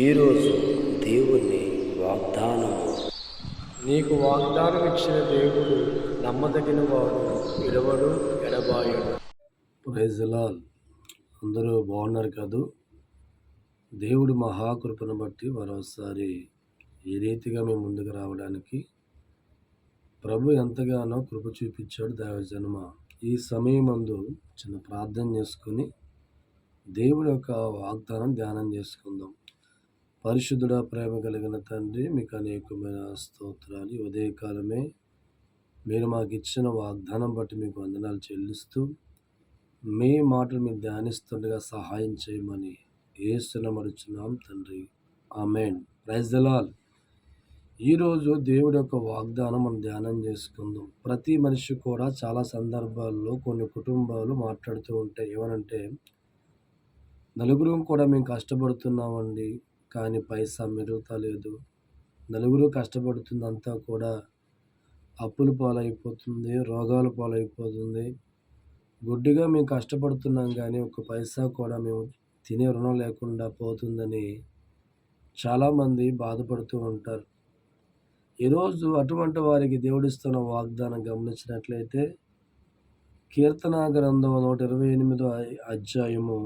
ఈరోజు దేవుని వాగ్దానము. నీకు వాగ్దానం ఇచ్చిన దేవుడు నమ్మదగిన వాడు, విడవడు, ఎడబాయడు. Praise the lord. అందరూ బాగున్నారు కాదు. దేవుడి మహాకృపను బట్టి మరోసారి ఈ రీతిగా మేము ముందుకు రావడానికి ప్రభు ఎంతగానో కృప చూపించాడు. దైవజనమ ఈ సమయమందు చిన్న ప్రార్థన చేసుకుని దేవుడి యొక్క వాగ్దానం ధ్యానం చేసుకుందాం. పరిశుద్ధుడ, ప్రేమ కలిగిన తండ్రి, మీకు అనేకమైన స్తోత్రాలు. ఉదయకాలమే మీరు మాకు ఇచ్చిన వాగ్దానం బట్టి మీకు వందనాలు చెల్లిస్తూ మీ మాటలు మీరు ధ్యానిస్తుండగా సహాయం చేయమని యేసునామమున అడుగుచున్నాం తండ్రి, ఆమేన్. Praise the lord. ఈరోజు దేవుడి యొక్క వాగ్దానం మనం ధ్యానం చేసుకుందాం. ప్రతి మనిషి కూడా చాలా సందర్భాల్లో కొన్ని కుటుంబాలు మాట్లాడుతూ ఉంటాయి. ఏమనంటే, నలుగురు కూడా మేము కష్టపడుతున్నామండి, కానీ పైసా మిగులుతలేదు. నలుగురు కష్టపడుతుందంతా కూడా అప్పుల పాలైపోతుంది, రోగాల పాలైపోతుంది. గుడ్డిగా మేము కష్టపడుతున్నాం కానీ ఒక్క పైసా కూడా మేము తినే రుణం లేకుండా పోతుందని చాలామంది బాధపడుతూ ఉంటారు. ఈరోజు అటువంటి వారికి దేవుడిస్తున్న వాగ్దానం గమనించినట్లయితే, కీర్తన గ్రంథం 128 అధ్యాయము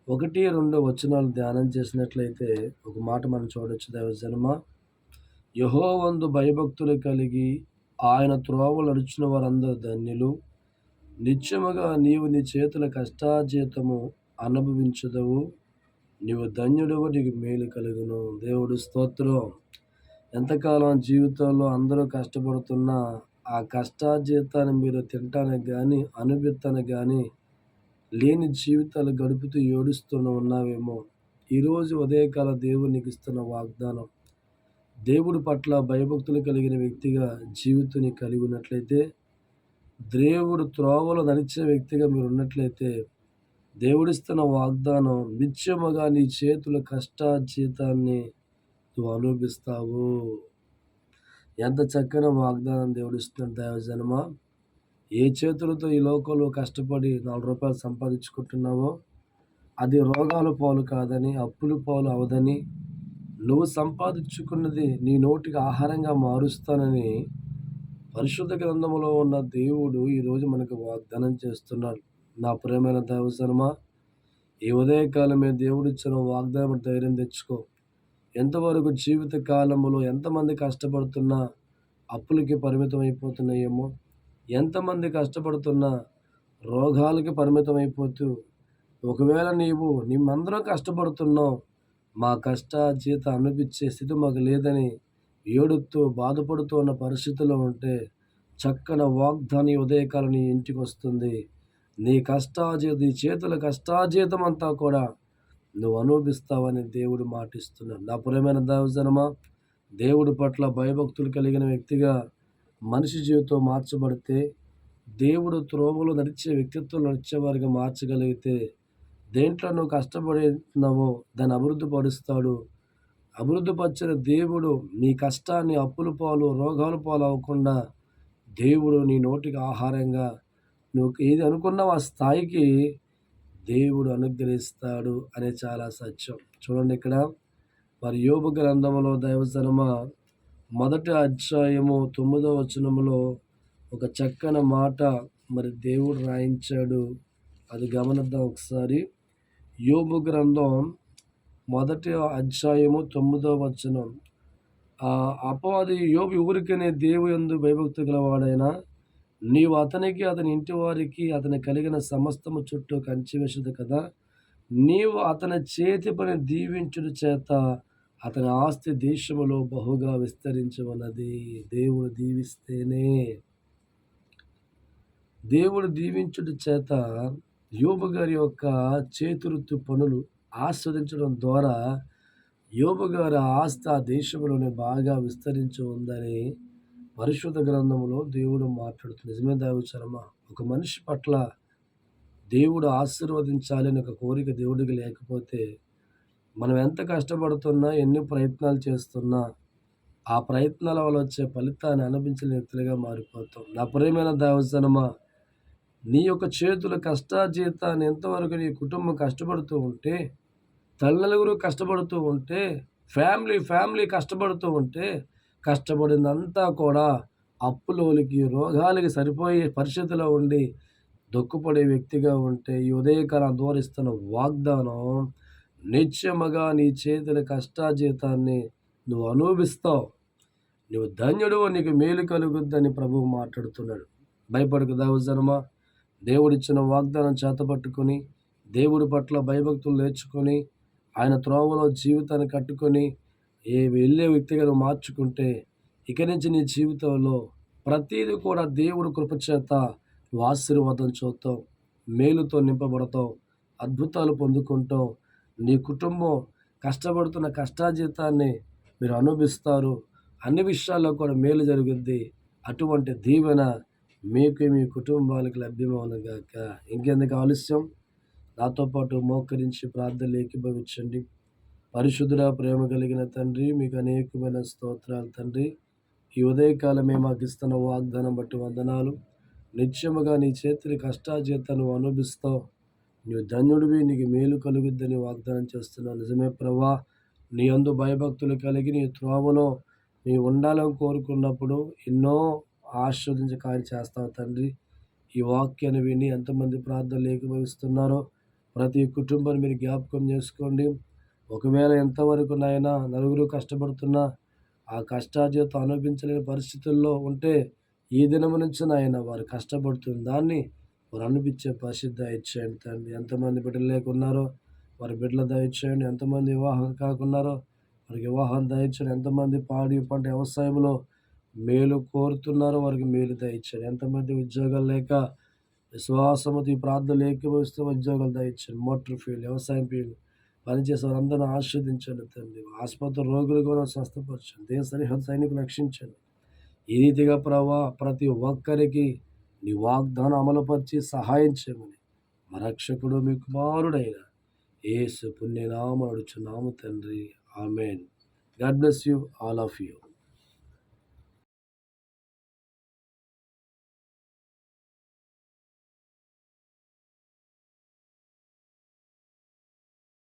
1-2 వచనాలు ధ్యానం చేసినట్లయితే ఒక మాట మనం చూడొచ్చు. దైవజనమ, యెహోవాయందు భయభక్తులు కలిగి ఆయన త్రోవలు నడుచిన వారందరూ ధన్యులు. నిత్యముగా నీవు నీ చేతుల కష్టార్జితము అనుభవించుదవు. నీవు ధన్యుడవు, నీకు మేలు కలుగును. దేవుడు స్తోత్రం. ఎంతకాలం జీవితంలో అందరూ కష్టపడుతున్నా ఆ కష్టార్జితాన్ని మీరు తినటానికి కానీ అనుభవిస్తానికి కానీ లేని జీవితాలు గడుపుతూ ఏడుస్తూ ఉన్నావేమో. ఈరోజు ఉదయకాల దేవుడు నీకు ఇస్తున్న వాగ్దానం, దేవుడి పట్ల భయభక్తులు కలిగిన వ్యక్తిగా జీవితాన్ని కలిగి ఉన్నట్లయితే, దేవుడు త్రోవలో నడిచే వ్యక్తిగా మీరు ఉన్నట్లయితే, దేవుడిస్తున్న వాగ్దానం, నిత్యముగా నీ చేతుల కష్టార్జితాన్ని నువ్వు అనుభవిస్తావు. ఎంత చక్కని వాగ్దానం దేవుడిస్తున్నాడు. దైవజనమ, ఏ చేతులతో ఈ లోకంలో కష్టపడి 4 రూపాయలు సంపాదించుకుంటున్నావో అది రోగాల పాలు కాదని, అప్పుల పాలు అవదని, నువ్వు సంపాదించుకున్నది నీ నోటికి ఆహారంగా మారుస్తానని పరిశుద్ధ గ్రంథంలో ఉన్న దేవుడు ఈరోజు మనకు వాగ్దానం చేస్తున్నాడు. నా ప్రియమైన దైవజనమ, ఈ ఉదయకాలమే దేవుడిచ్చిన వాగ్దానం ధైర్యం తెచ్చుకో. ఎంతవరకు జీవిత కాలంలో ఎంతమంది కష్టపడుతున్నా అప్పులకి పరిమితం అయిపోతున్నాయేమో, ఎంతమంది కష్టపడుతున్నా రోగాలకి పరిమితం అయిపోతూ, ఒకవేళ మేమందరం కష్టపడుతున్నాం, మా కష్టార్జిత అనుభవించే స్థితి మాకు లేదని ఏడుస్తూ బాధపడుతూ ఉన్న పరిస్థితుల్లో ఉంటే, చక్కని వాగ్దాని ఉదయకాలం నీ ఇంటికి వస్తుంది. నీ చేతుల కష్టార్జితం అంతా కూడా నువ్వు అనుభవిస్తావని దేవుడు మాటిస్తున్నాడు. నా ప్రియమైన దైవజనమా, దేవుడి పట్ల భయభక్తులు కలిగిన వ్యక్తిగా మనిషి జీవితం మార్చబడితే, దేవుడు త్రోవలో నడిచే వ్యక్తిత్వం నడిచేవారిగా మార్చగలిగితే, దేంట్లో నువ్వు కష్టపడుతున్నావో దాన్ని అభివృద్ధి పరుస్తాడు. అభివృద్ధిపరిచిన దేవుడు నీ కష్టాన్ని అప్పుల పాలు, రోగాల పాలు అవ్వకుండా దేవుడు నీ నోటికి ఆహారంగా నువ్వు ఏది అనుకున్నావు ఆ స్థాయికి దేవుడు అనుగ్రహిస్తాడు అనే చాలా సత్యం. చూడండి, ఇక్కడ మరి యోబు గ్రంథంలో దైవజనమ 1 అధ్యాయము 9వ వచనములో ఒక చక్కని మాట మరి దేవుడు రాయించాడు. అది గమనిద్దాం ఒకసారి. యోబు గ్రంథం 1 అధ్యాయము 9వ వచనం. అపవాది యోబు ఊరికనే దేవుయందు భయభక్తి గలవాడైనా, నీవు అతనికి, అతని ఇంటి వారికి, అతని కలిగిన సమస్తము చుట్టూ కంచి వేసదు కదా. నీవు అతని చేతి పని దీవించుట చేత అతని ఆస్తి దేశములో బహుగా విస్తరించమన్నది. దేవుడు దీవించుట చేత యోబు గారి యొక్క చేతురుత్తు పనులు ఆస్వాదించడం ద్వారా యోబు గారి ఆస్తి ఆ దేశంలోనే బాగా విస్తరించి ఉందని పరిశుద్ధ గ్రంథంలో దేవుడు మాట్లాడుతుంది. నిజమే దైవజనమా, ఒక మనిషి పట్ల దేవుడు ఆశీర్వదించాలి అని ఒక కోరిక దేవుడికి లేకపోతే, మనం ఎంత కష్టపడుతున్నా, ఎన్ని ప్రయత్నాలు చేస్తున్నా, ఆ ప్రయత్నాల వల్ల వచ్చే ఫలితాన్ని అనుభవించలేని వ్యక్తులుగా మారిపోతాం. నా ప్రియమైన దైవజనమా, నీ యొక్క చేతుల కష్టార్జితాన్ని ఎంతవరకు నీ కుటుంబం కష్టపడుతూ ఉంటే, తల్లిదండ్రులు కష్టపడుతూ ఉంటే, ఫ్యామిలీ కష్టపడుతూ ఉంటే, కష్టపడిందంతా కూడా అప్పులోలికి, రోగాలకి సరిపోయే పరిస్థితిలో ఉండి దుఃఖపడే వ్యక్తిగా ఉంటే, ఈ ఉదయకాలం దూరిస్తున్న వాగ్దానం నిశ్చయముగా నీ చేతుల కష్టార్జితాన్ని నువ్వు అనుభవిస్తావు. నువ్వు ధన్యుడు, నీకు మేలు కలుగుద్దని ప్రభువు మాట్లాడుతున్నాడు. భయపడకు దైవజనమా. దేవుడిచ్చిన వాగ్దానం చేతపట్టుకొని, దేవుడి పట్ల భయభక్తులు నేర్చుకొని, ఆయన త్రోవలో జీవితాన్ని కట్టుకొని వెళ్ళే వ్యక్తిగా నువ్వు మార్చుకుంటే, ఇక నుంచి నీ జీవితంలో ప్రతీది కూడా దేవుడి కృపచేత నువ్వు ఆశీర్వాదం చూస్తావు, మేలుతో నింపబడతావు, అద్భుతాలు పొందుకుంటావు. నీ కుటుంబం కష్టపడుతున్న కష్టార్జితాన్ని మీరు అనుభవిస్తారు. అన్ని విషయాల్లో కూడా మేలు జరుగుద్ది. అటువంటి దీవెన మీకు, మీ కుటుంబాలకు లభ్యమవును గాక. ఇంకెందుకు ఆలస్యం? నాతో పాటు మోకరించి ప్రార్థనలు ఏకీభవించండి. పరిశుద్ధుడా, ప్రేమ కలిగిన తండ్రి, మీకు అనేకమైన స్తోత్రాలు తండ్రి. ఈ ఉదయకాలమే మాకు ఇస్తున్న వాగ్దానం బట్టి వందనాలు. నిత్యముగా నీ చేతుల కష్టార్జితాన్ని నువ్వు అనుభవిస్తావు. నీవు ధన్యుడివి, నీకు మేలు కలుగుద్దని వాగ్దానం చేస్తున్నావు. నిజమే ప్రభా. నీ యందు భయభక్తులు కలిగి నీ త్రోవలో నీ ఉండాలని కోరుకున్నప్పుడు ఎన్నో ఆశీర్వదించే కార్యం చేస్తావు తండ్రి. ఈ వాక్యాన్ని విని ఎంతమంది ప్రార్థనలు ఏకీభవిస్తున్నారో ప్రతి కుటుంబాన్ని మీరు జ్ఞాపకం చేసుకోండి. ఒకవేళ ఎంతవరకు నాయన నలుగురు కష్టపడుతున్నా ఆ కష్టార్జితం అనుభవించలేని పరిస్థితుల్లో ఉంటే, ఈ దినము నుంచి నాయన వారు కష్టపడుతున్న దాన్ని వారు అనిపించే పరిస్థితి దయచేయండి తండ్రి. ఎంతమంది బిడ్డలు లేకున్నారో వారి బిడ్డలు దయచేయండి. ఎంతమంది వివాహం కాకున్నారో వారికి వివాహం దయచేయండి. ఎంతమంది పాడి పంట వ్యవసాయంలో మేలు కోరుతున్నారో వారికి మేలు దయచేయండి. ఎంతమంది ఉద్యోగాలు లేక విశ్వాసముతో ఈ ప్రార్థనలు ఏకీభవిస్తూ ఉద్యోగాలు దయచేయండి. మోటార్ ఫీల్డ్, వ్యవసాయం ఫీల్డ్ పనిచేసే వారందరూ ఆశీర్వదించండి తండ్రి. ఆసుపత్రి రోగులు కూడా స్వస్థపరచండి. దేశ సరిహద్దు సైనికులు రక్షించండి. ఈ రీతిగా ప్రభా ప్రతి ఒక్కరికి నీ వాగ్దానం అమలుపరిచి సహాయం చేయమని మా రక్షకుడు మీ కుమారుడైన యేసు పుణ్యనామం అడుచున్నాము తండ్రి. Amen. God bless you, all of you.